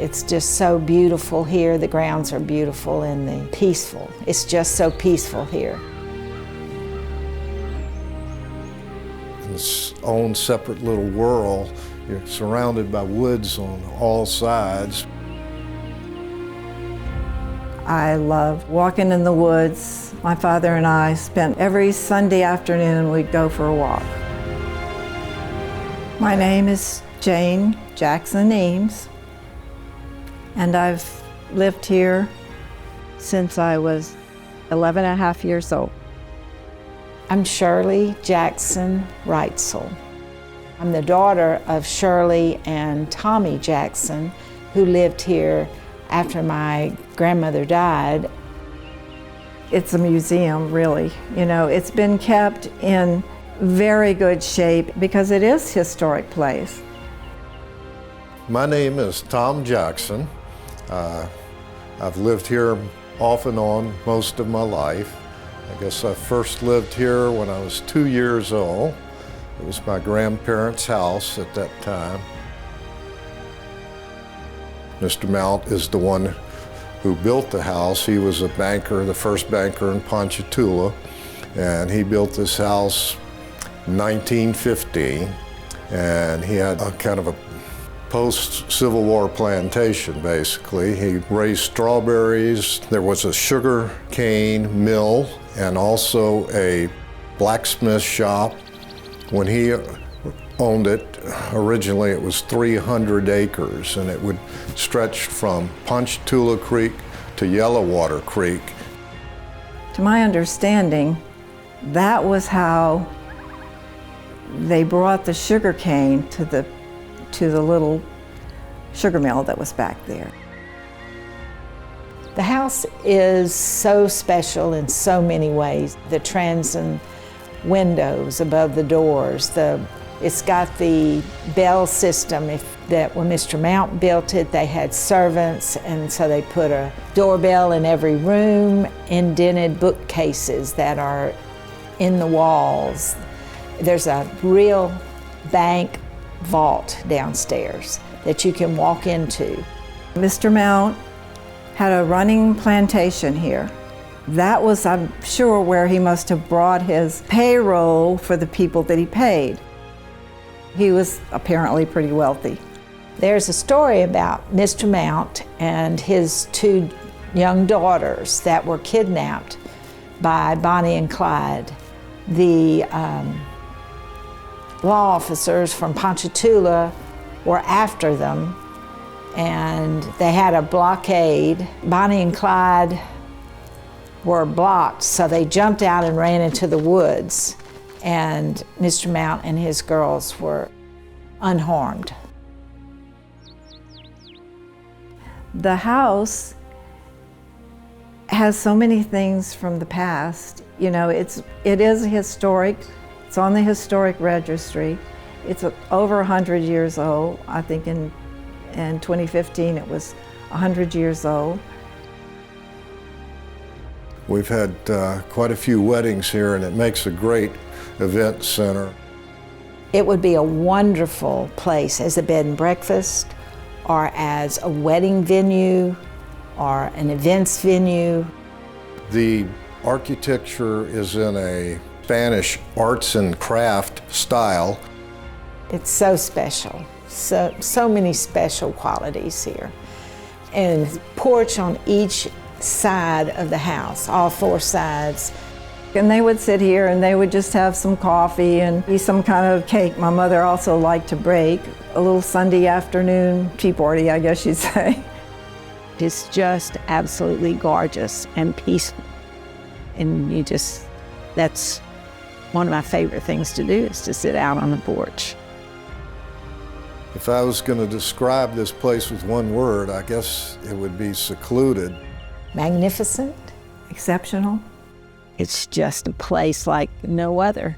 It's just so beautiful here. The grounds are beautiful and peaceful. It's just so peaceful here. In its own separate little world, you're surrounded by woods on all sides. I love walking in the woods. My father and I spent every Sunday afternoon we'd go for a walk. My name is Jane Jackson Eames, and I've lived here since I was 11 and a half years old. I'm Shirley Jackson Reitzel. I'm the daughter of Shirley and Tommy Jackson, who lived here after my grandmother died. It's a museum, really. You know, it's been kept in very good shape because it is a historic place. My name is Tom Jackson. I've lived here off and on most of my life. I guess I first lived here when I was 2 years old. It was my grandparents' house at that time. Mr. Mount is the one who built the house. He was a banker, the first banker in Ponchatoula, and he built this house in 1915, and he had a kind of a post-Civil War plantation, basically. He raised strawberries. There was a sugar cane mill and also a blacksmith shop. When he owned it, originally it was 300 acres, and it would stretch from Ponchatoula Creek to Yellowwater Creek. To my understanding, that was how they brought the sugar cane to the little sugar mill that was back there. The house is so special in so many ways. The transom windows above the doors, it's got the bell system. When Mr. Mount built it, they had servants, and so they put a doorbell in every room, indented bookcases that are in the walls. There's a real bank vault downstairs that you can walk into. Mr. Mount had a running plantation here. That was, I'm sure, where he must have brought his payroll for the people that he paid. He was apparently pretty wealthy. There's a story about Mr. Mount and his 2 young daughters that were kidnapped by Bonnie and Clyde. The law officers from Ponchatoula were after them, and they had a blockade. Bonnie and Clyde were blocked, so they jumped out and ran into the woods, and Mr. Mount and his girls were unharmed. The house has so many things from the past. You know, it is historic. It's on the historic registry. It's over 100 years old. I think in 2015 it was 100 years old. We've had quite a few weddings here, and it makes a great event center. It would be a wonderful place as a bed and breakfast, or as a wedding venue, or an events venue. The architecture is in a Spanish arts and craft style. It's so special, so many special qualities here. And porch on each side of the house, all 4 sides. And they would sit here and they would just have some coffee and eat some kind of cake. My mother also liked to bake. A little Sunday afternoon tea party, I guess you'd say. It's just absolutely gorgeous and peaceful. And that's one of my favorite things to do, is to sit out on the porch. If I was going to describe this place with one word, I guess it would be secluded. Magnificent. Exceptional. It's just a place like no other.